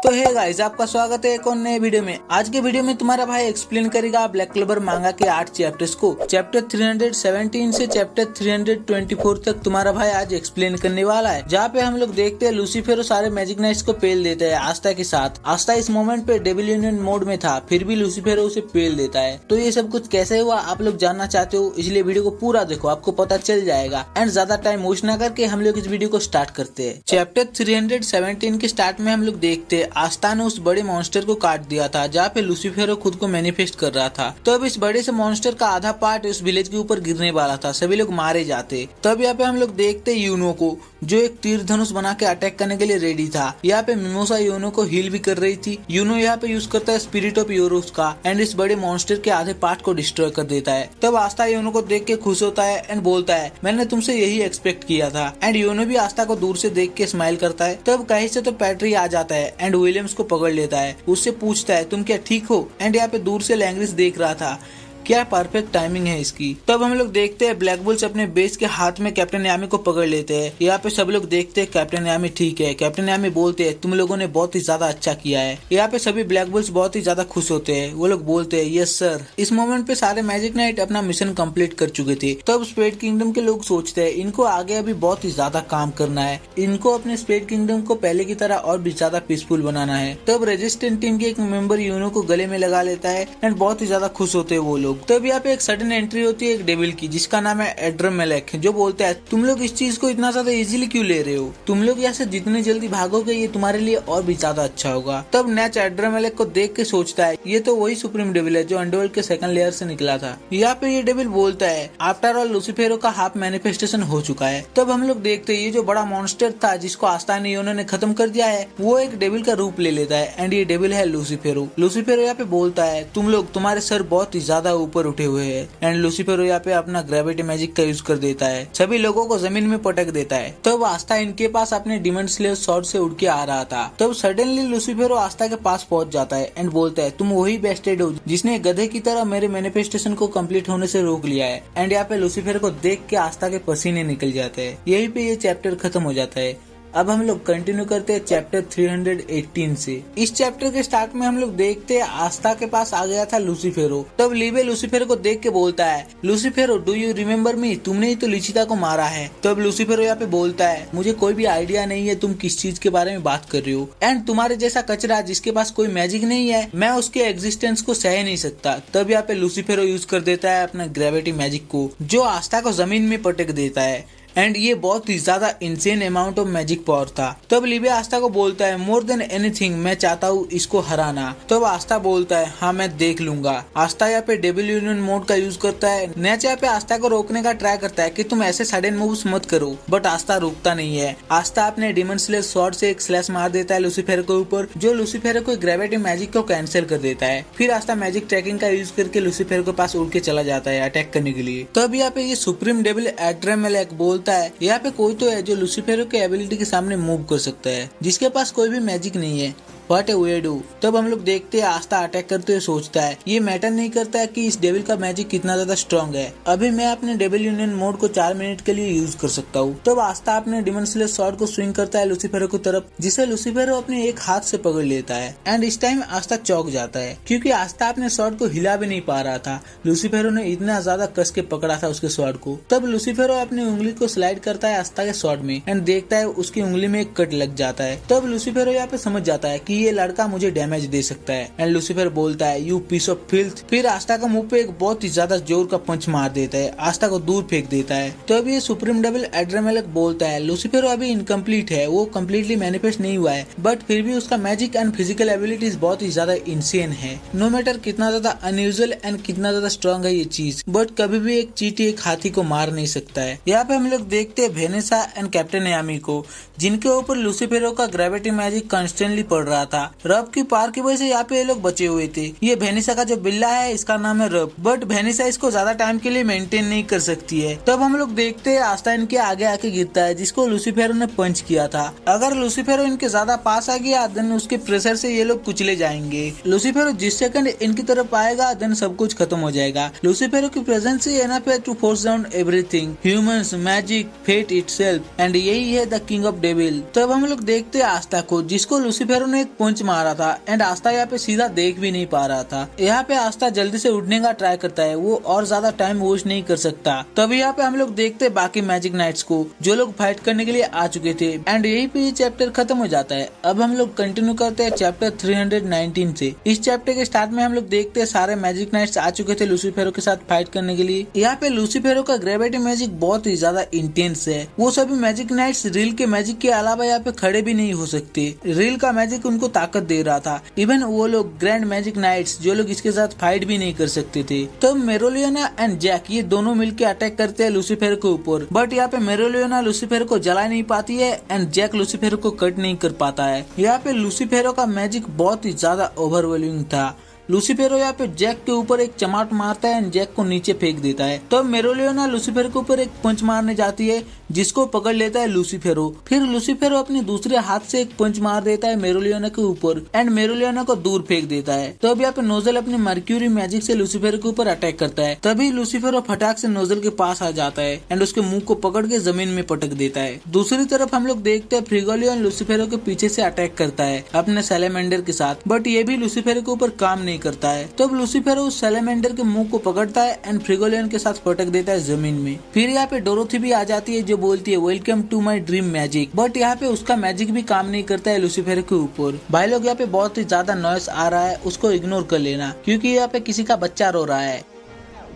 तो hey guys, आपका स्वागत है एक और नए वीडियो में। आज के वीडियो में तुम्हारा भाई एक्सप्लेन करेगा ब्लैक क्लोवर मांगा के 8 चैप्टर्स को। चैप्टर 317 से चैप्टर 324 तक तुम्हारा भाई आज एक्सप्लेन करने वाला है, जहाँ पे हम लोग देखते हैं लूसीफर सारे मैजिक नाइट्स को पेल देता है आस्था के साथ। आस्था इस मोमेंट पे डेविल यूनियन मोड में था, फिर भी लूसीफर उसे पेल देता है। तो ये सब कुछ कैसे हुआ आप लोग जानना चाहते हो, इसलिए वीडियो को पूरा देखो, आपको पता चल जाएगा। एंड ज्यादा टाइम वेस्ट न करके हम लोग इस वीडियो को स्टार्ट करते हैं। चैप्टर 317 के स्टार्ट में हम लोग देखते हैं आस्था ने उस बड़े मॉन्स्टर को काट दिया था, जहाँ पे लूसीफर खुद को मैनिफेस्ट कर रहा था। तो अब इस बड़े से मॉन्स्टर का आधा पार्ट उस विलेज के ऊपर गिरने वाला था, सभी लोग मारे जाते। तब यहाँ पे हम लोग देखते यूनो को, जो एक तीर धनुष बना के अटैक करने के लिए रेडी था। यहाँ पे मिमोसा यूनो को हील भी कर रही थी। यूनो यहाँ पे यूज करता है स्पिरिट ऑफ यूरोस का एंड इस बड़े मॉन्स्टर के आधे पार्ट को डिस्ट्रॉय कर देता है। तब आस्था यूनो को देख के खुश होता है एंड बोलता है मैंने तुमसे यही एक्सपेक्ट किया था। एंड यूनो भी आस्था को दूर से देख के स्माइल करता है। तब कहीं से तो पैट्री आ जाता है एंड विलियम्स को पकड़ लेता है, उससे पूछता है तुम क्या ठीक हो। एंड यहाँ पे दूर से लैंग्वेज देख रहा था, क्या परफेक्ट टाइमिंग है इसकी। तब हम लोग देखते हैं ब्लैक बुल्स अपने बेस के हाथ में कैप्टन यामी को पकड़ लेते हैं। यहाँ पे सब लोग देखते हैं कैप्टन यामी ठीक है। कैप्टन यामी बोलते हैं तुम लोगों ने बहुत ही ज्यादा अच्छा किया है। यहाँ पे सभी ब्लैक बुल्स बहुत ही ज्यादा खुश होते हैं। वो लोग बोलते हैं यस सर। इस मोमेंट पे सारे मैजिक नाइट अपना मिशन कंप्लीट कर चुके थे। तब स्पेड किंगडम के लोग सोचते हैं इनको आगे अभी बहुत ही ज्यादा काम करना है, इनको अपने स्पेड किंगडम को पहले की तरह और भी ज्यादा पीसफुल बनाना है। तब रेजिस्टेंट टीम के एक मेंबर यूनो को गले में लगा लेता है एंड बहुत ही ज्यादा खुश होते हैं वो लोग। तब यहाँ पे एक सडन एंट्री होती है एक डेविल की, जिसका नाम है एड्रमेलेक, जो बोलता है तुम लोग इस चीज को इतना ज्यादा इजीली क्यों ले रहे हो, तुम लोग यहाँ से जितनी जल्दी भागोगे ये तुम्हारे लिए और भी ज्यादा अच्छा होगा। तब नेच एड्रमेलेक को देख के सोचता है ये तो वही सुप्रीम डेविल है जो अंडरवर्ल्ड के सेकंड लेयर से निकला था। यहाँ पे ये डेविल बोलता है आफ्टर ऑल लूसीफेरो का हाफ मैनिफेस्टेशन हो चुका है। तब हम लोग देखते हैं ये जो बड़ा मॉन्स्टर था जिसको आस्था ने यूनो ने खत्म कर दिया है, वो एक डेविल का रूप ले लेता है एंड ये डेविल है लूसीफेरो। लूसीफेरो यहाँ पे बोलता है तुम लोग तुम्हारे सर बहुत ही ज्यादा ऊपर उठे हुए हैं। एंड लूसीफर यहाँ पे अपना ग्रेविटी मैजिक का यूज कर देता है, सभी लोगों को जमीन में पटक देता है। तब आस्था इनके पास अपने डिमन स्लेयर स्वॉर्ड से उड़ के आ रहा था। तब सडनली लूसीफर आस्था के पास पहुंच जाता है एंड बोलता है तुम वही बेस्टेड हो जिसने गधे की तरह मेरे मैनिफेस्टेशन को कंप्लीट होने से रोक लिया है। एंड यहाँ पे लूसीफर को देख के आस्था के पसीने निकल जाते हैं। यही पे ये चैप्टर खत्म हो जाता है। अब हम लोग कंटिन्यू करते हैं चैप्टर 318 से। इस चैप्टर के स्टार्ट में हम लोग देखते हैं आस्था के पास आ गया था लूसीफेरो। तब लीवे लूसीफेरो को देख के बोलता है लूसीफेरो डू यू रिमेम्बर मी, तुमने ही तो लिचिता को मारा है। तब लूसीफेरो यहाँ पे बोलता है मुझे कोई भी आइडिया नहीं है तुम किस चीज के बारे में बात कर रहे हो, एंड तुम्हारे जैसा कचरा जिसके पास कोई मैजिक नहीं है मैं उसके एग्जिस्टेंस को सह नहीं सकता। तब यहाँ पे लूसीफेरो यूज कर देता है अपना ग्रेविटी मैजिक को, जो आस्था को जमीन में पटक देता है एंड ये बहुत ही ज्यादा insane amount of magic power था। तब लिबे आस्था को बोलता है मोर देन एनीथिंग मैं चाहता हूँ इसको हराना। तब आस्था बोलता है हाँ मैं देख लूंगा। आस्था यहाँ पे डेविल यूनियन मोड का यूज करता है। नेच यहाँ पे आस्था को रोकने का ट्राई करता है कि तुम ऐसे सडन मूव्स मत करो, बट आस्था रुकता नहीं है। आस्था अपने डिमन स्लेयर स्वॉर्ड से एक स्लैश मार देता है लूसीफर के ऊपर, जो लूसीफर को ग्रेविटी मैजिक को कैंसिल कर देता है। फिर आस्था मैजिक ट्रैकिंग का यूज करके लूसीफर के पास उड़ के चला जाता है अटैक करने के लिए। तब यहाँ पे ये सुप्रीम डेविल एड्रमेलेक बोलता है यहाँ पे कोई तो है जो लूसीफेरो के एबिलिटी के सामने मूव कर सकता है, जिसके पास कोई भी मैजिक नहीं है। What A weird. तब हम लोग देखते हैं आस्था अटैक करते हुए सोचता है ये मैटर नहीं करता है कि इस डेविल का मैजिक कितना ज्यादा स्ट्रॉन्ग है, अभी मैं अपने डेविल यूनियन मोड को 4 मिनट के लिए यूज कर सकता हूँ। तब आस्था अपने डिमन स्लेयर स्वॉर्ड को स्विंग करता है लूसीफेरो की तरफ, जिसे लूसीफेरो अपने एक हाथ से पकड़ लेता है। एंड इस टाइम आस्था चौंक जाता है क्योंकि आस्था अपने स्वॉर्ड को हिला भी नहीं पा रहा था, लूसीफेरो ने इतना ज्यादा कस के पकड़ा था उसके स्वॉर्ड को। तब लूसीफेरो अपनी उंगली को स्लाइड करता है आस्था के स्वॉर्ड में एंड देखता है उसकी उंगली में एक कट लग जाता है। तब लूसीफेरो यहाँ पे समझ जाता है कि ये लड़का मुझे डैमेज दे सकता है एंड लूसीफर बोलता है यू पीस ऑफ फिल्थ। फिर आस्था का मुंह पे एक बहुत ही ज्यादा जोर का पंच मार देता है, आस्था को दूर फेंक देता है। तो अभी ये सुप्रीम डेविल एड्रमेलेक बोलता है लूसीफर अभी इनकम्प्लीट है, वो कम्प्लीटली मैनिफेस्ट नहीं हुआ है, बट फिर भी उसका मैजिक एंड फिजिकल एबिलिटीज बहुत ही ज्यादा इंसेन है। नो मैटर कितना ज्यादा अनयूजुअल एंड कितना ज्यादा स्ट्रॉन्ग है ये चीज, बट कभी भी एक चींटी एक हाथी को मार नहीं सकता है। यहाँ पे हम लोग देखते हैं वेनेसा एंड कैप्टन यामी को, जिनके ऊपर लूसीफेरो का ग्रेविटी मैजिक कॉन्स्टेंटली पड़ रहा था। रब की पार की वजह से यहाँ पे ये लोग बचे हुए थे। ये वेनिसा का जो बिल्ला है इसका नाम है रब, बट वेनिसा इसको ज्यादा टाइम के लिए मेंटेन नहीं कर सकती है। तब हम लोग देखते हैं आस्था इनके आगे आके गिरता है, जिसको लूसीफेरो ने पंच किया था। अगर लूसीफेरो इनके ज्यादा पास आ गया देन उसके प्रेशर से ये लोग कुचले जाएंगे। लूसीफेरो जिस सेकंड इनकी तरफ आएगा देन सब कुछ खत्म हो जाएगा। लूसीफेरो की प्रेजेंस ही एनफ है to force down everything, humans, magic, fate itself, and यही है द किंग ऑफ डेविल। तब हम लोग देखते हैं आस्था को, जिसको लूसीफेरो ने एक पंच मारा था एंड आस्था यहाँ पे सीधा देख भी नहीं पा रहा था। यहाँ पे आस्था जल्दी से उठने का ट्राई करता है, वो और ज्यादा टाइम वेस्ट नहीं कर सकता। तभी यहाँ पे हम लोग देखते बाकी मैजिक नाइट्स को जो लोग फाइट करने के लिए आ चुके थे एंड यही पे ये चैप्टर खत्म हो जाता है। अब हम लोग कंटिन्यू करते हैं चैप्टर 319 से। इस चैप्टर के स्टार्ट में हम लोग देखते हैं सारे मैजिक नाइट्स आ चुके थे लूसीफेरो के साथ फाइट करने के लिए। यहाँ पे लूसीफेरो का ग्रेविटी मैजिक बहुत ही ज्यादा इंटेंस है। वो सभी मैजिक नाइट्स रील के मैजिक के अलावा यहाँ पे खड़े भी नहीं हो सकते। रील का मैजिक उनको ताकत दे रहा था। इवन वो लोग ग्रैंड मैजिक नाइट्स जो लोग इसके साथ फाइट भी नहीं कर सकते थे। तो मेरोलियोना एंड जैक ये दोनों मिलकर अटैक करते हैं लूसीफेरो के ऊपर, बट यहाँ पे मेरोलियोना लूसीफेरो को जला नहीं पाती है एंड जैक लूसीफेरो को कट नहीं कर पाता है। यहाँ पे लूसीफेरो का मैजिक बहुत ही ज्यादा ओवरवेलमिंग था। लूसीफेरो यहाँ पे जैक के ऊपर एक चमाट मारता है एंड जैक को नीचे फेंक देता है। तो मेरोलियोना लूसीफेरो के ऊपर एक पंच मारने जाती है जिसको पकड़ लेता है लूसीफेरो। फिर लूसीफेरो अपने दूसरे हाथ से एक पंच मार देता है मेरोलियोना के ऊपर एंड मेरोलियोना को दूर फेंक देता है। तो अब यहाँ पे नोजल अपने मर्क्यूरी मैजिक से लूसीफेरो के ऊपर अटैक करता है। तभी लूसीफेरो फटाक से नोजल के पास आ जाता है एंड उसके मुंह को पकड़ के जमीन में पटक देता है। दूसरी तरफ हम लोग देखते हैं फ्रिगोलियन लूसीफेरो के पीछे से अटैक करता है अपने सैलेमेंडर के साथ, बट ये भी लूसीफेरो के ऊपर काम नहीं करता है। तब लूसीफेरो उस सैलेमेंडर के मुंह को पकड़ता है एंड फ्रिगोलियन के साथ पटक देता है जमीन में। फिर यहाँ पे डोरोथी भी आ जाती है जो बोलती है welcome to my dream magic, but यहाँ पे उसका मैजिक भी काम नहीं करता है लूसीफेरो के ऊपर। भाई लोग यहाँ पे बहुत ही ज्यादा नॉइस आ रहा है, उसको इग्नोर कर लेना क्योंकि यहाँ पे किसी का बच्चा रो रहा है।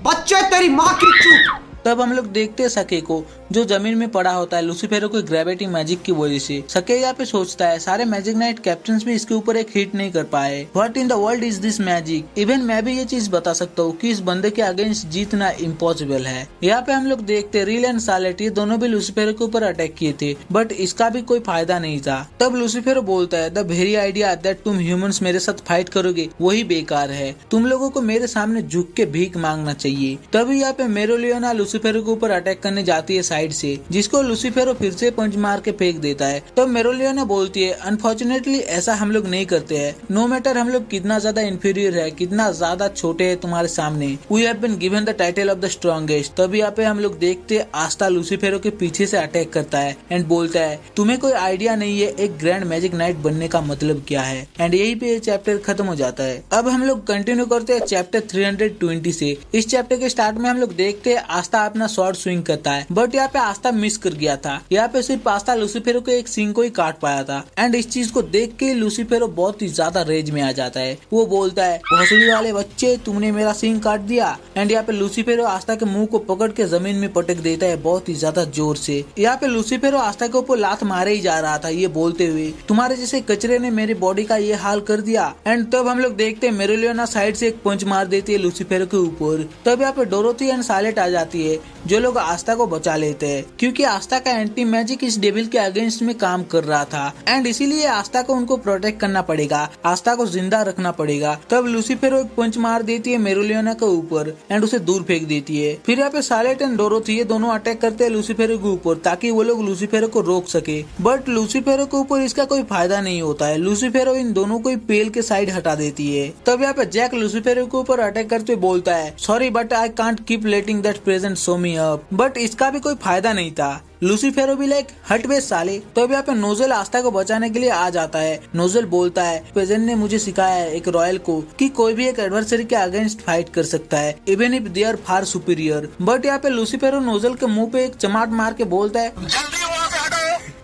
बच्चे तेरी माँ की चूत। तब हम लोग देखते हैं सके को जो जमीन में पड़ा होता है लूसीफेरो के ग्रेविटी मैजिक की वजह से। सके यहाँ पे सोचता है सारे मैजिक नाइट कैप्टन्स भी इसके ऊपर एक हिट नहीं कर पाए। What in the world is this magic. Even मैं भी ये चीज बता सकता हूँ कि इस बंदे के अगेंस्ट जीतना इम्पॉसिबल है। यहाँ पे हम लोग देखते रील एंड सालेट ये दोनों भी लूसीफेरो के ऊपर अटैक किए थे बट इसका भी कोई फायदा नहीं था। तब लूसीफेरो बोलता है द वेरी आइडिया दैट तुम ह्यूमंस मेरे साथ फाइट करोगे वही बेकार है, तुम लोगों को मेरे सामने झुक के भीख मांगना चाहिए। तभी यहाँ पे मेरोलियोना लूसीफेरो के ऊपर अटैक करने जाती है साइड से जिसको लूसीफेरो फिर से पंच मार के फेंक देता है। तो मेरोलियोना बोलती है अनफॉर्चुनेटली ऐसा हम लोग नहीं करते हैं। नो मैटर हम लोग कितना ज्यादा इंफीरियर है, कितना ज्यादा छोटे हैं तुम्हारे सामने, we have been given the title of the strongest. तभी यहाँ पे हम लोग देखते आस्था लूसीफेरो के पीछे से अटैक करता है एंड बोलता है तुम्हें कोई आइडिया नहीं है एक ग्रैंड मैजिक नाइट बनने का मतलब क्या है। एंड यही पे चैप्टर खत्म हो जाता है। अब हम लोग कंटिन्यू करते हैं चैप्टर 320 से। इस चैप्टर के स्टार्ट में हम लोग देखते हैं आस्था अपना शॉर्ट स्विंग करता है बट यहाँ पे आस्था मिस कर गया था। यहाँ पे सिर्फ आस्था लूसीफेरो के एक सिंग को ही काट पाया था एंड इस चीज को देख के लूसीफेरो बहुत ही ज्यादा रेज में आ जाता है। वो बोलता है भोसड़ी वाले बच्चे तुमने मेरा सिंग काट दिया एंड यहाँ पे लूसीफेरो आस्था के मुंह को पकड़ के जमीन में पटक देता है बहुत ही ज्यादा जोर से। यहाँ पे लूसीफेरो आस्था के ऊपर लात मारे ही जा रहा था ये बोलते हुए तुम्हारे जैसे कचरे ने मेरी बॉडी का ये हाल कर दिया। एंड तब हम लोग देखते हैं मेरोलियोना साइड से एक पंच मार देती है लूसीफेरो के ऊपर। तब यहाँ पे डोरोथी एंड सालेट आ जाती है जो लोग आस्था को बचा लेते हैं क्योंकि आस्था का एंटी मैजिक इस डेविल के अगेंस्ट में काम कर रहा था एंड इसीलिए आस्था को उनको प्रोटेक्ट करना पड़ेगा, आस्था को जिंदा रखना पड़ेगा। तब लूसीफेरो एक पंच मार देती है मेरोलियोना के ऊपर एंड उसे दूर फेंक देती है। फिर यहाँ पे सालेट एंड डोरोथी ये दोनों अटैक करते हैं लूसीफेरो के ऊपर ताकि वो लोग लूसीफेरो को रोक सके, बट लूसीफेरो के ऊपर इसका कोई फायदा नहीं होता है। लूसीफेरो इन दोनों को पेल के साइड हटा देती है। तब यहाँ पे जैक लूसीफेरो के ऊपर अटैक करते हुए बोलता है sorry but I can't keep letting that present show me up, but इसका भी कोई फायदा नहीं था। लूसीफेरो भी लाइक हट बे साले। तो अब यहाँ पे नोजल आस्था को बचाने के लिए आ जाता है। नोजल बोलता है पेजेंट ने मुझे सिखाया है एक रॉयल को कि कोई भी एक एडवर्सरी के अगेंस्ट फाइट कर सकता है even if they are far superior. But यहाँ पे लूसीफेरो नोजल के मुंह पे एक चमाट मार के बोलता है।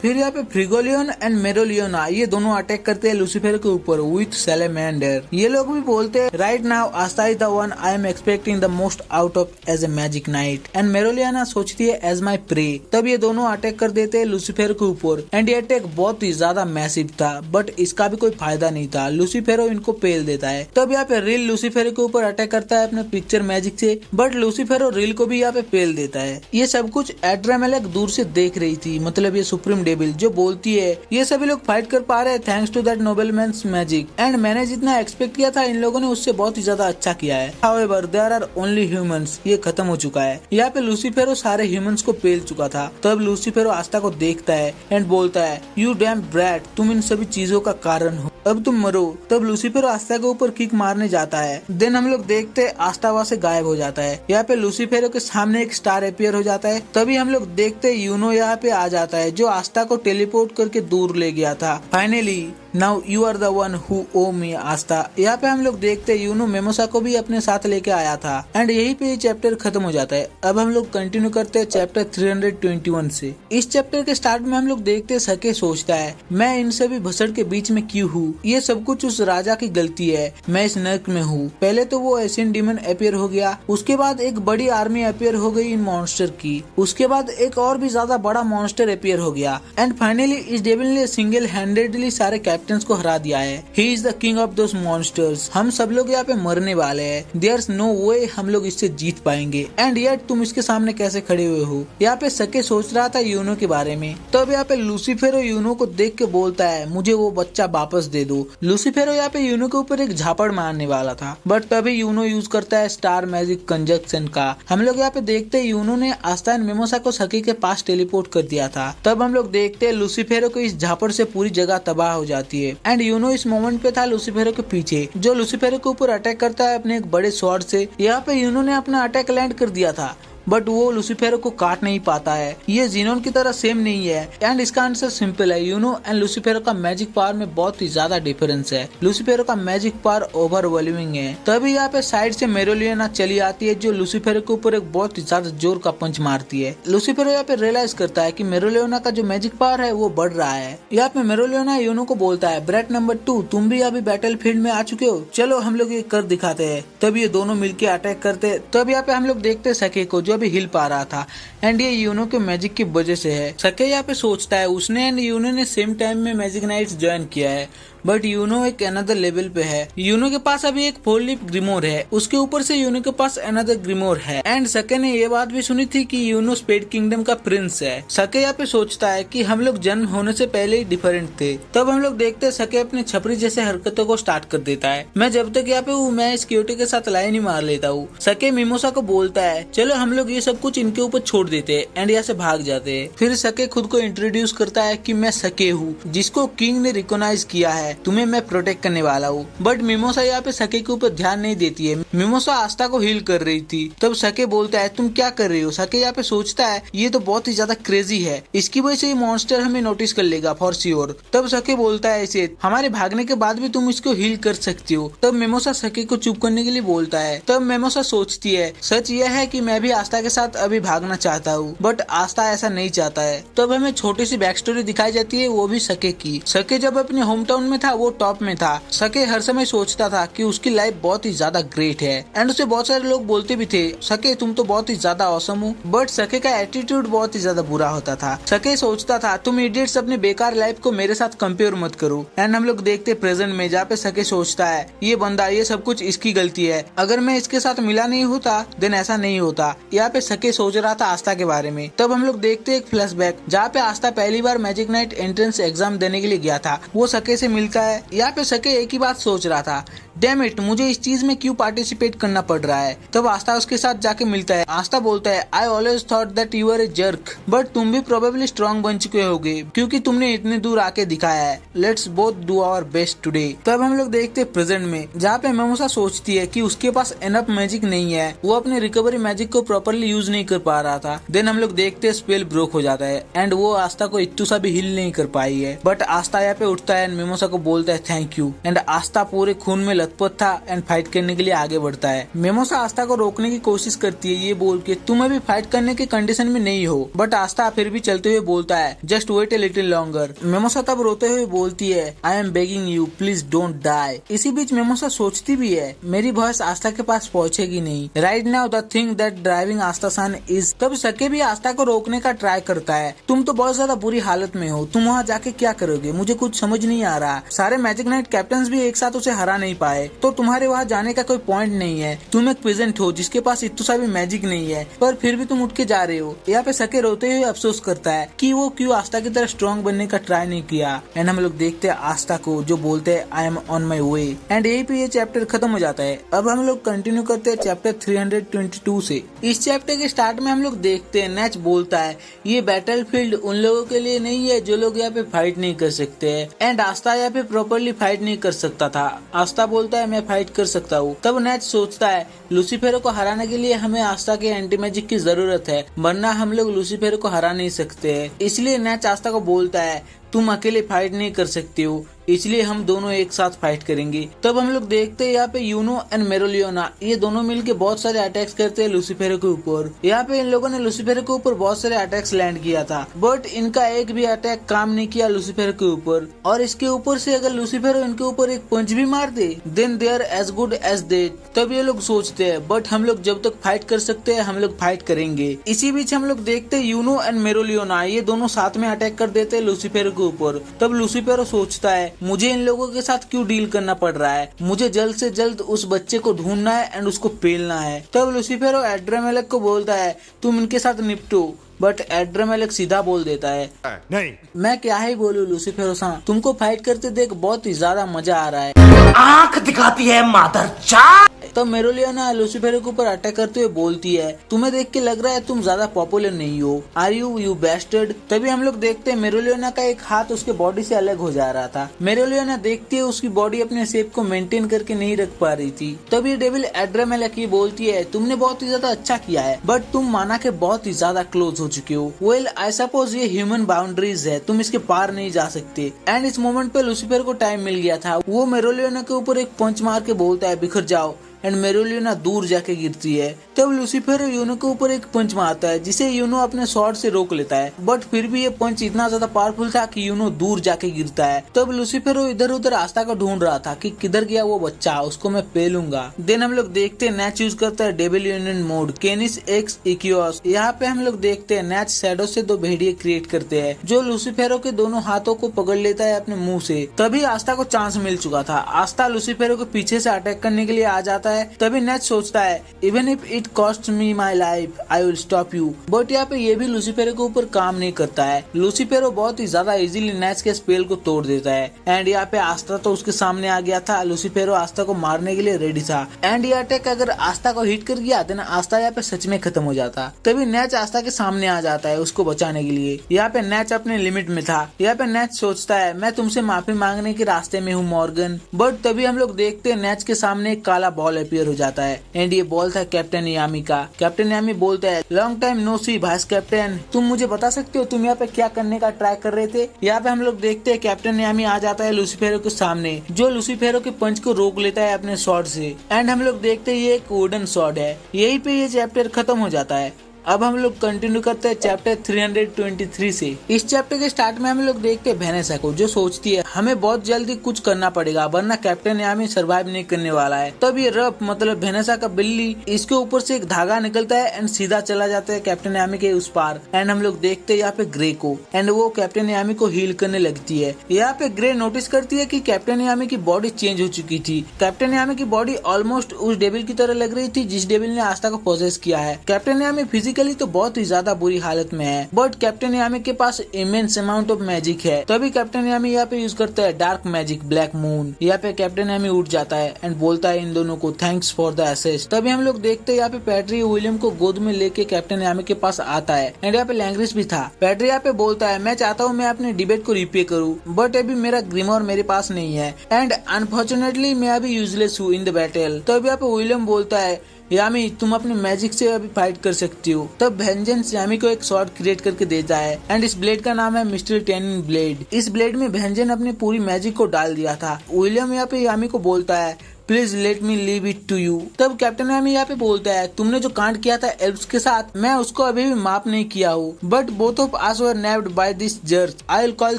फिर यहाँ पे फ्रिगोलियन एंड मेरोलियोना ये दोनों अटैक करते हैं लूसीफेरो के ऊपर विथ सैलेमेंडर। ये लोग भी बोलते हैं right now Aastha is the one I am expecting the most out of as a magic night and मेरोलियोना सोचती है एज माई प्रे। तब ये दोनों अटैक कर देते हैं लूसीफेरो के ऊपर एंड ये अटैक बहुत ही ज्यादा मैसिव था बट इसका भी कोई फायदा नहीं था। लूसीफेरो इनको पेल देता है। तब यहाँ पे रील लूसीफेरो के ऊपर अटैक करता है अपने पिक्चर मैजिक से बट लूसीफेरो रील को भी यहाँ पे पेल देता है। ये सब कुछ एड्रामेलेक दूर से देख रही थी, मतलब ये सुप्रीम डेविल जो बोलती है ये सभी लोग फाइट कर पा रहे हैं thanks to that nobleman's magic and मैंने जितना एक्सपेक्ट किया था इन लोगों ने उससे बहुत ही ज्यादा अच्छा किया है। However there are only humans ये खत्म हो चुका है। यहाँ पे लूसीफेरो सारे ह्यूमंस को पेल चुका था। तब लूसीफेरो आस्था को देखता है एंड बोलता है यू डैम ब्रैट तुम इन सभी चीजों का कारण हो, अब तुम मरो। तब लूसीफेरो आस्था के ऊपर किक मारने जाता है। देन हम लोग देखते आस्था वहाँ से गायब हो जाता है। यहाँ पे लूसीफेरो के सामने एक स्टार अपीयर हो जाता है। तभी हम लोग देखते यूनो यहाँ पे आ जाता है जो आस्था को टेलीपोर्ट करके दूर ले गया था। Finally now you are the one who owe me Aastha. यहाँ पे हम लोग देखते हैं यूनो मेमोसा को भी अपने साथ लेके आया था एंड यही पे ये चैप्टर खत्म हो जाता है। अब हम लोग कंटिन्यू करते हैं चैप्टर 321 से। इस चैप्टर के स्टार्ट में हम लोग देखते हैं सके सोचता है मैं इन सभी भसड़ के बीच में क्यों हूँ, ये सब कुछ उस राजा की गलती है, मैं इस नर्क में हूँ। पहले तो वो एशियन डीमन अपियर हो गया, उसके बाद एक बड़ी आर्मी अपियर हो गई इन मॉन्स्टर की, उसके बाद एक और भी ज्यादा बड़ा मॉन्स्टर अपियर हो गया एंड फाइनली इस डेविल ने सिंगल हैंडेडली सारे कैप्टन्स को हरा दिया है। He is the king of those monsters. हम सब लोग यहाँ पे मरने वाले हैं, देयर्स नो वे हम लोग इससे जीत पाएंगे एंड येट तुम इसके सामने कैसे खड़े हुए हो। यहाँ पे सके सोच रहा था यूनो के बारे में। तब तो यहाँ पे लूसीफेरो यूनो को देख के बोलता है मुझे वो बच्चा वापस दे दो। लूसीफेरो यहाँ पे यूनो के ऊपर एक झापड़ मारने वाला था बट तभी यूनो यूज करता है स्टार मैजिक कंजक्शन का। हम लोग यहाँ पे देखते हैं यूनो ने आस्था एंड मेमोसा को सके के पास टेलीपोर्ट कर दिया था। तब हम लोग देखते हैं लूसीफेरो को इस झापड़ से पूरी जगह तबाह हो जाती है एंड यूनो इस मोमेंट पे था लूसीफेरो के पीछे जो लूसीफेरो के ऊपर अटैक करता है अपने एक बड़े स्वॉर्ड से। यहाँ पे यूनो ने अपना अटैक लैंड कर दिया था बट वो लूसीफेरो को काट नहीं पाता है। ये जीनोन की तरह सेम नहीं है एंड इसका आंसर सिंपल है, यूनो एंड लूसीफेरो का मैजिक पावर में बहुत ही ज्यादा डिफरेंस है। लूसीफेरो का मैजिक पावर ओवरवेलमिंग है। तभी यहाँ पे साइड से मेरोलियोना चली आती है जो लूसीफेरो के ऊपर एक बहुत ही ज्यादा जोर का पंच मारती है। लूसीफेरो यहाँ पे रियलाइज करता है कि मेरोलियोना का जो मैजिक पावर है वो बढ़ रहा है। यहाँ पे मेरोलियोना यूनो को बोलता है ब्रेट नंबर 2 तुम भी अभी बैटल फील्ड में आ चुके हो, चलो हम लोग ये कर दिखाते हैं। तब ये दोनों मिलके अटैक करते। तब यहाँ पे हम लोग देखते सके को जो अभी हिल पा रहा था एंड ये यूनो के मैजिक की वजह से है। सके यहाँ पे सोचता है उसने एंड यूनो ने सेम टाइम में मैजिक नाइट्स ज्वाइन किया है बट यूनो एक अनदर लेवल पे है। यूनो के पास अभी एक 4 लीफ ग्रिमोर है, उसके ऊपर से यूनो के पास अनदर ग्रिमोर है एंड सके ने ये बात भी सुनी थी कि यूनो स्पेड किंगडम का प्रिंस है। सके यहाँ पे सोचता है कि हम लोग जन्म होने से पहले ही डिफरेंट थे। तब हम लोग देखते हैं सके अपने छपरी जैसे हरकतों को स्टार्ट कर देता है। मैं जब तक यहाँ पे हूँ मैं सिक्योरिटी के साथ लाइन ही मार लेता हूँ। सके मिमोसा को बोलता है चलो हम लोग ये सब कुछ इनके ऊपर छोड़ देते हैं एंड यहाँ से भाग जाते हैं। फिर सके खुद को इंट्रोड्यूस करता है कि मैं सके हूँ जिसको किंग ने रिकॉग्नाइज किया है, तुम्हें मैं प्रोटेक्ट करने वाला हूँ। बट मिमोसा यहाँ पे सके के ऊपर ध्यान नहीं देती है। मिमोसा आस्था को हील कर रही थी। तब सके बोलता है तुम क्या कर रही हो। सके यहाँ पे सोचता है ये तो बहुत ही ज्यादा क्रेजी है, इसकी वजह से ये मॉन्स्टर हमें नोटिस कर लेगा फॉर श्योर। तब सके बोलता है इसे हमारे भागने के बाद भी तुम इसको हील कर सकती हो। तब मिमोसा सके को चुप करने के लिए बोलता है। तब मिमोसा सोचती है सच यह है कि मैं भी आस्था के साथ अभी भागना चाहता हूँ बट आस्था ऐसा नहीं चाहता है। तब हमें छोटी सी बैक स्टोरी दिखाई जाती है वो भी सके की। सके जब अपने होम टाउन में था वो टॉप में था। सके हर समय सोचता था कि उसकी लाइफ बहुत ही ज्यादा ग्रेट है एंड उसे बहुत सारे लोग बोलते भी थे सके तुम तो बहुत ही ज्यादा ऑसम हो। बट सके का एटीट्यूड बहुत ही ज्यादा बुरा होता था। सके सोचता था तुम इडियट्स अपने बेकार लाइफ को मेरे साथ कंपेयर मत करो। एंड हम लोग देखते प्रेजेंट में जहाँ पे सके सोचता है ये बंदा ये सब कुछ इसकी गलती है, अगर मैं इसके साथ मिला नहीं होता देन ऐसा नहीं होता। यहाँ पे सके सोच रहा था आस्था के बारे में। तब हम लोग देखते एक फ्लैशबैक जहाँ पे आस्था पहली बार मैजिक नाइट एंट्रेंस एग्जाम देने के लिए गया था। वो सके से मिलता है। यहाँ पे सके एक ही बात सोच रहा था डैम इट मुझे इस चीज में क्यों पार्टिसिपेट करना पड़ रहा है। तब आस्था उसके साथ जाके मिलता है। आस्था बोलता है I always thought that you are a jerk but तुम भी प्रोबेबली स्ट्रॉन्ग बन चुके होगे क्योंकि तुमने इतने दूर आके दिखाया है। Let's both do our best today. तब हम लोग देखते प्रेजेंट में जहाँ पे मेमोसा सोचती है कि उसके पास एनफ मैजिक नहीं है, वो अपने रिकवरी मैजिक को प्रॉपरली यूज नहीं कर पा रहा था। देन हम लोग देखते स्पेल ब्रोक हो जाता है एंड वो आस्था को इत्तू सा भी हिल नहीं कर पाई है। बट आस्था यहाँ पे उठता है एंड मेमोसा को बोलता है थैंक यू एंड आस्था पूरे खून में लथपथ था एंड फाइट करने के लिए आगे बढ़ता है। मेमोसा आस्था को रोकने की कोशिश करती है ये बोल के तुम अभी फाइट करने के कंडीशन में नहीं हो। बट आस्था फिर भी चलते हुए बोलता है just wait a little longer. Mimosa तब रोते हुए बोलती है I am begging you please don't die. इसी बीच मेमोसा सोचती भी है मेरी वॉइस आस्था के पास पहुंचेगी नहीं। Right now the thing that driving Asta son is. तब सके भी आस्था को रोकने का ट्राई करता है। तुम तो बहुत ज्यादा बुरी हालत में हो, तुम वहाँ जाके क्या करोगे मुझे कुछ समझ नहीं आ रहा। सारे मैजिक नाइट कैप्टन भी एक साथ उसे हरा नहीं पाए तो तुम्हारे वहाँ जाने का कोई पॉइंट नहीं है। तुम एक पेजेंट हो जिसके पास इतना सा भी मैजिक नहीं है पर फिर भी तुम उठ के जा रहे हो। यहाँ पे सके रोते हुए अफसोस करता है कि वो क्यों आस्था की तरह स्ट्रॉन्ग बनने का ट्राई नहीं किया। एंड हम लोग देखते हैं आस्था को जो बोलते हैं I am on my way and यही पे ये चैप्टर खत्म हो जाता है। अब हम लोग कंटिन्यू करते हैं चैप्टर 322 से। इस चैप्टर के स्टार्ट में हम लोग देखते हैं नेच बोलता है ये बैटल फील्ड उन लोगों के लिए नहीं है जो लोग यहाँ पे फाइट नहीं कर सकते हैं एंड आस्था यहाँ पे प्रॉपरली फाइट नहीं कर सकता था। आस्था बोलता है मैं फाइट कर सकता हूँ। तब नेच सोचता है लूसीफेरो को हराने के लिए हमें आस्था के एंटी मैजिक की जरूरत है वरना हम लोग लूसीफेरो को हरा नहीं सकते हैं। इसलिए नेच आस्था को बोलता है तुम अकेले फाइट नहीं कर सकती हो इसलिए हम दोनों एक साथ फाइट करेंगे। तब हम लोग देखते हैं यहाँ पे यूनो एंड मेरोलियोना ये दोनों मिलके बहुत सारे अटैक्स करते हैं लूसीफेरो के ऊपर। यहाँ पे इन लोगों ने लूसीफेरो के ऊपर बहुत सारे अटैक्स लैंड किया था, बट इनका एक भी अटैक काम नहीं किया लूसीफेरो के ऊपर। और इसके ऊपर से अगर लूसीफेरो इनके ऊपर एक पंच भी मार दे then they are as good as dead. तब ये लोग सोचते हैं बट हम लोग जब तक फाइट कर सकते हैं हम लोग फाइट करेंगे। इसी बीच हम लोग देखते हैं यूनो एंड मेरोलियोना ये दोनों साथ में अटैक कर देते हैं लूसीफेरो के ऊपर। तब लूसीफेरो सोचता है मुझे इन लोगों के साथ क्यों डील करना पड़ रहा है, मुझे जल्द से जल्द उस बच्चे को ढूंढना है एंड उसको पेलना है। तब लूसीफेरो एड्रामेलेक को बोलता है तुम इनके साथ निपटो, बट एड्रामेलेक सीधा बोल देता है नहीं, मैं क्या ही बोलूं लूसीफेरो सा, तुमको फाइट करते देख बहुत ही ज्यादा मजा आ रहा है। आंख दिखाती है मादर चाट। तो मेरोलियोना लूसीफेरो के ऊपर अटैक करते हुए बोलती है तुम्हें देख के लग रहा है तुम ज्यादा पॉपुलर नहीं हो, आर यू बैस्टर्ड। तभी हम लोग देखते हैं मेरोलियोना का एक हाथ उसके बॉडी से अलग हो जा रहा था। मेरोलियोना देखती है उसकी बॉडी अपने शेप को मेंटेन करके नहीं रख पा रही थी। तभी डेविल एड्रामेलेक ये बोलती है तुमने बहुत ही ज्यादा अच्छा किया है, बट तुम माना के बहुत ही ज्यादा क्लोज हो चुके हो। वेल आई सपोज ये ह्यूमन बाउंड्रीज है, तुम इसके पार नहीं जा सकते। एंड इस मोमेंट पे लूसीफेरो को टाइम मिल गया था, वो मेरोलियोना के ऊपर एक पंच मार के बोलता है बिखर जाओ एंड मेरोलियोना दूर जाके गिरती है। तब लूसीफेरो यूनो के ऊपर एक पंच मारता है जिसे यूनो अपने स्वॉर्ड से रोक लेता है, बट फिर भी ये पंच इतना ज्यादा पावरफुल था कि यूनो दूर जाके गिरता है। तब लूसीफेरो इधर उधर आस्था को ढूंढ रहा था कि किधर गया वो बच्चा, उसको मैं पेलूंगा। देन हम लोग देखते हैं नैच यूज करता है डेविल यूनियन मोड केनिस एक्स इक्योस। यहाँ पे हम लोग देखते हैं नैच शैडो से दो भेड़िए क्रिएट करते हैं जो लूसीफेरो के दोनों हाथों को पकड़ लेता है अपने मुंह से। तभी आस्था को चांस मिल चुका था, आस्था लूसीफेरो के पीछे से अटैक करने के लिए आ जाता है। तभी नैच सोचता है even if it cost me my life I will stop you, but यहाँ पे ये भी लूसीफेरो के ऊपर काम नहीं करता है। लूसीफेरो बहुत ही ज्यादा इजीली नैच के स्पेल को तोड़ देता है एंड यहाँ पे आस्था तो उसके सामने आ गया था। लूसीफेरो आस्था को मारने के लिए रेडी था एंड ये अटैक अगर आस्था को हिट कर गया देन आस्था यहाँ पे सच में खत्म हो जाता। तभी नैच आस्था के सामने आ जाता है उसको बचाने के लिए। यहाँ पे नैच अपने लिमिट में था। यहाँ पे नैच सोचता है मैं तुमसे माफी मांगने के रास्ते में हूँ मॉर्गन, बट तभी हम लोग देखते हैं नैच के सामने एक काला बॉल अपीयर हो जाता है एंड ये बॉल था कैप्टन यामी का। कैप्टन यामी बोलता है लॉन्ग टाइम नो सी वाइस कैप्टन, तुम मुझे बता सकते हो तुम यहाँ पे क्या करने का ट्राई कर रहे थे। यहाँ पे हम लोग देखते हैं कैप्टन यामी आ जाता है लूसीफेरो के सामने जो लूसीफेरो के पंच को रोक लेता है अपने स्वॉर्ड से एंड हम लोग देखते हैं ये एक वुडन स्वॉर्ड है। यही पे ये चैप्टर खत्म हो जाता है। अब हम लोग कंटिन्यू करते हैं चैप्टर 323 से। इस चैप्टर के स्टार्ट में हम लोग देखते हैं वेनेसा को जो सोचती है हमें बहुत जल्दी कुछ करना पड़ेगा वरना कैप्टन यामी सरवाइव नहीं करने वाला है। तब ये रफ मतलब वेनेसा का बिल्ली इसके ऊपर से एक धागा निकलता है एंड सीधा चला जाता है कैप्टन यामी के उस पार एंड हम लोग देखते हैं यहाँ पे ग्रे को एंड वो कैप्टन यामी को हील करने लगती है। यहाँ पे ग्रे नोटिस करती है कि कैप्टन यामी की बॉडी चेंज हो चुकी थी। कैप्टन यामी की बॉडी ऑलमोस्ट उस डेविल की तरह लग रही थी जिस डेविल ने आस्था को पोजेस किया है। कैप्टन यामी फिजिकली तो बहुत ही ज्यादा बुरी हालत में है, बट कैप्टन यामी के पास इमेंस अमाउंट ऑफ मैजिक है। तभी कैप्टन यामी यहाँ पे यूज करता है डार्क मैजिक ब्लैक मून। यहाँ पे कैप्टन यामी उठ जाता है एंड बोलता है इन दोनों को थैंक्स फॉर द असिस्ट। तभी हम लोग देखते हैं यहाँ पे पैट्री विलियम को गोद में लेके कैप्टन यामी के पास आता है एंड यहाँ पे लैंग्वेज भी था। पैट्री यहाँ पे बोलता है मैं चाहता हूँ मैं अपने डिबेट को रिपे करूँ, बट अभी मेरा ग्रिमोर मेरे पास नहीं है एंड अनफॉर्चुनेटली मैं अभी यूजलेस हूँ इन द बैटल। तब यहाँ पे विलियम बोलता है यामी तुम अपने मैजिक से अभी फाइट कर सकती हो। तब वेंजेंस यामी को एक स्वॉर्ड क्रिएट करके देता है एंड इस ब्लेड का नाम है मिस्टर टेनिंग ब्लेड। इस ब्लेड में वेंजेन अपनी पूरी मैजिक को डाल दिया था। विलियम यहाँ पे यामी को बोलता है please let me leave it to you. तब कैप्टन यामी यहाँ पे बोलता है तुमने जो कांड किया था एल्व्स के साथ मैं उसको अभी भी माफ नहीं किया हूँ, but both of us were knaved by this jerk I will call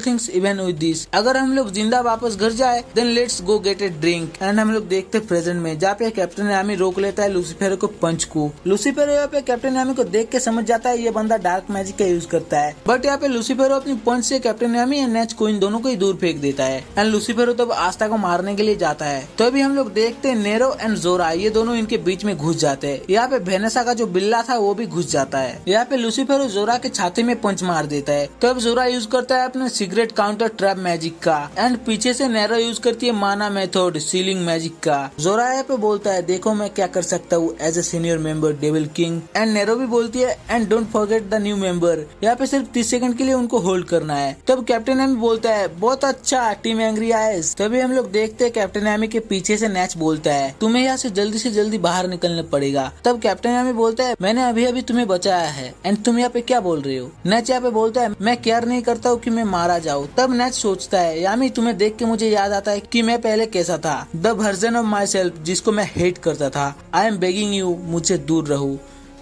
things even with this. अगर हम लोग जिंदा वापस घर जाए then let's go get a drink. And हम लोग देखते प्रेजेंट में जहाँ पे कैप्टन यामी रोक लेता है लूसीफेरो को पंच को। लूसीफेरो यहाँ पे कैप्टन यामी को देख के समझ जाता है ये बंदा डार्क मैजिक का यूज करता है, बट यहाँ पे लूसीफेरो अपनी पंच से कैप्टन यामी एंड नैच को इन दोनों को ही दूर फेंक देता है एंड लूसीफेरो तब आस्था को मारने के लिए जाता है। तो अभी हम लोग देखते हैं नेरो एंड जोरा ये दोनों इनके बीच में घुस जाते हैं। यहाँ पे वेनेसा का जो बिल्ला था वो भी घुस जाता है। यहाँ पे लूसीफेरो जोरा के छाती में पंच मार देता है। तब जोरा यूज करता है अपने सिगरेट काउंटर ट्रैप मैजिक का एंड पीछे से नेरो यूज करती है माना मेथड सीलिंग मैजिक का। जोरा यहाँ पे बोलता है देखो मैं क्या कर सकता हूँ as a senior member devil king and Nero भी बोलती है and don't forget the new member. यहाँ पे सिर्फ 30 सेकंड के लिए उनको होल्ड करना है। तब कैप्टन यामी बोलता है बहुत अच्छा टीम एंग्री आइज। तभी हम लोग देखते हैं कैप्टन यामी के पीछे से नैच नेच बोलता है तुम्हें यहाँ से जल्दी बाहर निकलना पड़ेगा। तब कैप्टन यामी बोलता है मैंने अभी अभी तुम्हें बचाया है एंड तुम यहाँ पे क्या बोल रहे हो। नेच यहाँ पे बोलता है मैं केयर नहीं करता हूँ कि मैं मारा जाऊँ। तब नेच सोचता है यामी तुम्हें देख के मुझे याद आता है कि मैं पहले कैसा था, the version of my self जिसको मैं हेट करता था। आई एम बेगिंग यू मुझसे दूर रहो।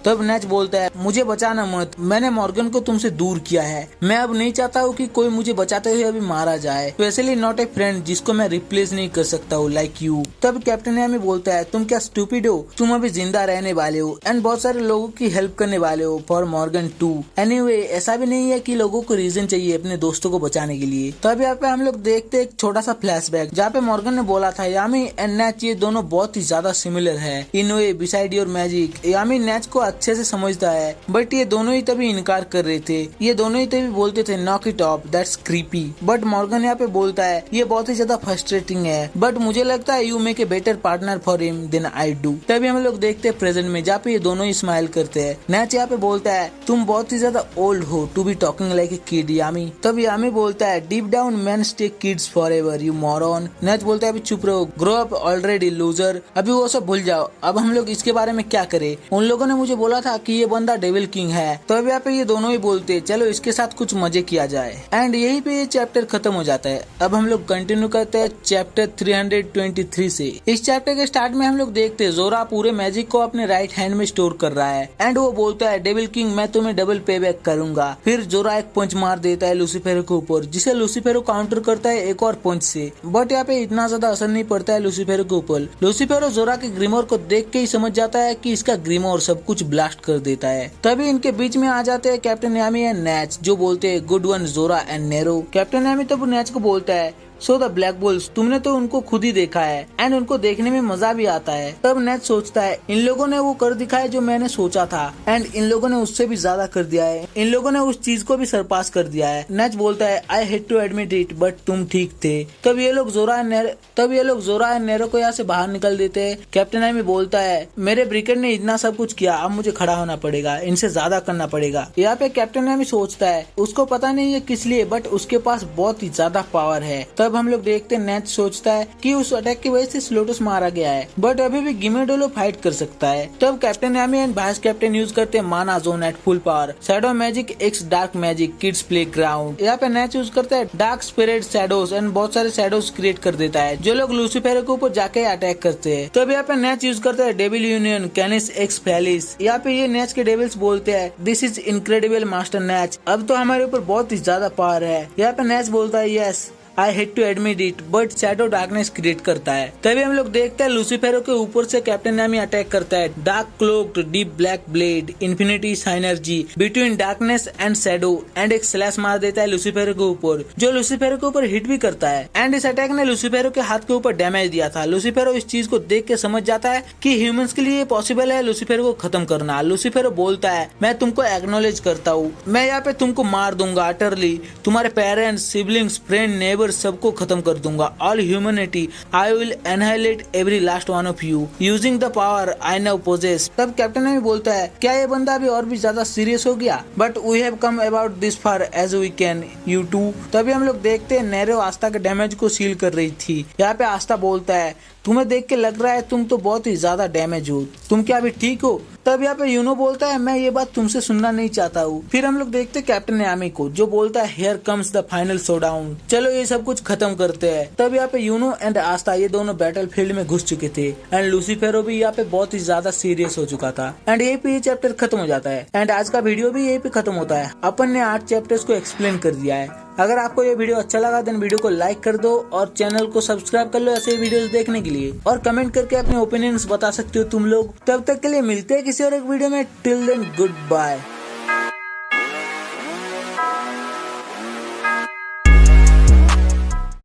तब नेच बोलता है मुझे बचाना मत, मैंने मॉर्गन को तुमसे दूर किया है। मैं अब नहीं चाहता हूँ कि कोई मुझे बचाते हुए अभी मारा जाए, स्पेशली नॉट ए फ्रेंड जिसको मैं रिप्लेस नहीं कर सकता हूँ लाइक यू। तब कैप्टन यामी बोलता है तुम क्या स्टूपिड हो, तुम अभी जिंदा रहने वाले हो एंड बहुत सारे लोगों की हेल्प करने वाले हो फॉर मॉर्गन टू। एनीवे ऐसा भी नहीं है कि लोगों को रीजन चाहिए अपने दोस्तों को बचाने के लिए। तब यहाँ पे हम लोग देखते एक छोटा सा फ्लैशबैक जहाँ पे मॉर्गन ने बोला था यामी एंड नेच ये दोनों बहुत ही ज्यादा सिमिलर है इन वे बिसाइड योर मैजिक। यामी नेच को अच्छे से समझता है बट ये दोनों ही तभी इनकार कर रहे थे, ये दोनों ही तभी बोलते थे knock it of that's creepy. But Morgan यहाँ पे बोलता है ये बहुत ही ज्यादा फ्रस्ट्रेटिंग है बट मुझे लगता है you make a better partner for him than I do. तभी हम लोग देखते हैं प्रेजेंट में जहाँ पे ये दोनों ही स्माइल करते हैं। नेच यहाँ पे बोलता है तुम बहुत ही ज्यादा ओल्ड हो to be talking like a kid Yami. तब यामी बोलता है deep down man stay kids forever you moron. नेच बोलता है अभी चुप रहो, ग्रो अप ऑलरेडी लूजर, अभी वो सब भूल जाओ, अब हम लोग इसके बारे में क्या करें। उन लोगों ने मुझे बोला था कि ये बंदा डेविल किंग है। तो अब यहाँ पे ये दोनों ही बोलते चलो इसके साथ कुछ मजे किया जाए एंड यहीं पे ये चैप्टर खत्म हो जाता है। अब हम लोग कंटिन्यू करते हैं चैप्टर 323 से। इस चैप्टर के स्टार्ट में हम लोग देखते हैं जोरा पूरे मैजिक को अपने राइट हैंड में स्टोर कर रहा है एंड वो बोलता है डेविल किंग मैं तुम्हें डबल पे बैक करूंगा। फिर जोरा एक पंच मार देता है लूसीफेरो के ऊपर जिसे लूसीफेरो काउंटर करता है एक और पंच से। बट यहाँ पे इतना ज्यादा असर नहीं पड़ता है लूसीफेरो के ऊपर। लूसीफेरो जोरा के ग्रिमोर को देख के ही समझ जाता है कि इसका ग्रिमोर सब कुछ ब्लास्ट कर देता है। तभी इनके बीच में आ जाते हैं कैप्टन यामी एंड नेच जो बोलते हैं गुड वन जोरा एंड नेरो। कैप्टन यामी तब नेच को बोलता है सो द ब्लैक बुल्स तुमने तो उनको खुद ही देखा है एंड उनको देखने में मजा भी आता है। तब नेच सोचता है इन लोगों ने वो कर दिखाया जो मैंने सोचा था एंड इन लोगों ने उससे भी ज्यादा कर दिया है, इन लोगों ने उस चीज को भी सरपास कर दिया है। नेच बोलता है I hate to admit it but तुम ठीक थे। तब ये लोग जोरा एंड नेरो को यहाँ से बाहर निकल देते हैं। कैप्टन यामी बोलता है मेरे ब्रिकेट ने इतना सब कुछ किया, अब मुझे खड़ा होना पड़ेगा, इनसे ज्यादा करना पड़ेगा। यहाँ पे कैप्टन यामी सोचता है उसको पता नहीं है किस लिए बट उसके पास बहुत ही ज्यादा पावर है। तब हम लोग देखते हैं नेच सोचता है कि उस अटैक की वजह से स्लोटस मारा गया है बट अभी भी गिमेडोलो फाइट कर सकता है। तब captain Yami and vice captain use करते हैं mana zone at full power, shadow magic x dark magic kids playground. यहाँ पे नेच यूज करता है डार्क स्पिरिट शैडोज एंड बहुत सारे शैडोज क्रिएट कर देता है जो लोग लूसीफेरो के ऊपर जाके अटैक करते हैं। तब यहाँ पे नेच यूज करता है डेविल यूनियन कैनिस एक्स फैलिस। यहाँ पे ये नेच के डेविल्स बोलते हैं दिस इज इनक्रेडिबल मास्टर नेच, अब तो हमारे ऊपर बहुत ही ज्यादा पावर है। यहाँ पे नेच बोलता है yes I hate to admit it but shadow darkness create करता है। तभी हम लोग देखते हैं लूसीफेरो के ऊपर से कैप्टन यामी अटैक करता है dark cloaked deep black blade infinity synergy between darkness and shadow and एक स्लैश मार देता है लूसीफेरो के ऊपर जो लूसीफेरो के ऊपर हिट भी करता है एंड इस अटैक ने लूसीफेरो के हाथ के ऊपर डैमेज दिया था। लूसीफेरो इस चीज को देख के समझ जाता है कि ह्यूमंस के लिए पॉसिबल है लूसीफेरो को खत्म करना। लूसीफेरो बोलता है मैं तुमको एक्नॉलेज करता हूँ, मैं यहाँ पे तुमको मार दूंगा अटरली, तुम्हारे पेरेंट्स सिबलिंग्स फ्रेंड नेबर सबको खत्म कर दूंगा, all humanity I will annihilate every last one of you using the power I now possess. तब कैप्टन यामी बोलता है क्या ये बंदा अभी और भी ज्यादा सीरियस हो गया but we have come about this far as we can you too. तभी हम लोग देखते हैं नेरो आस्था के डैमेज को सील कर रही थी। यहाँ पे आस्था बोलता है तुम्हें देख के लग रहा है तुम तो बहुत ही ज्यादा डैमेज हो, तुम क्या अभी ठीक हो। तब यहाँ पे यूनो बोलता है मैं ये बात तुमसे सुनना नहीं चाहता हूँ। फिर हम लोग देखते कैप्टन यामी को जो बोलता है here comes the final showdown, चलो ये सब कुछ खत्म करते हैं। तब यहाँ पे यूनो एंड आस्था ये दोनों बैटल फील्ड में घुस चुके थे एंड लूसीफेरो भी यहाँ पे बहुत ही ज्यादा सीरियस हो चुका था एंड यही पे ये चैप्टर खत्म हो जाता है एंड आज का वीडियो भी यही पे खत्म होता है। अपन ने 8 चैप्टर्स को एक्सप्लेन कर दिया है। अगर आपको ये वीडियो अच्छा लगा देन वीडियो को लाइक कर दो और चैनल को सब्सक्राइब कर लो ऐसे वीडियोस देखने के लिए और कमेंट करके अपने ओपिनियंस बता सकते हो तुम लोग। तब तक के लिए मिलते हैं किसी और एक वीडियो में। Till then good bye.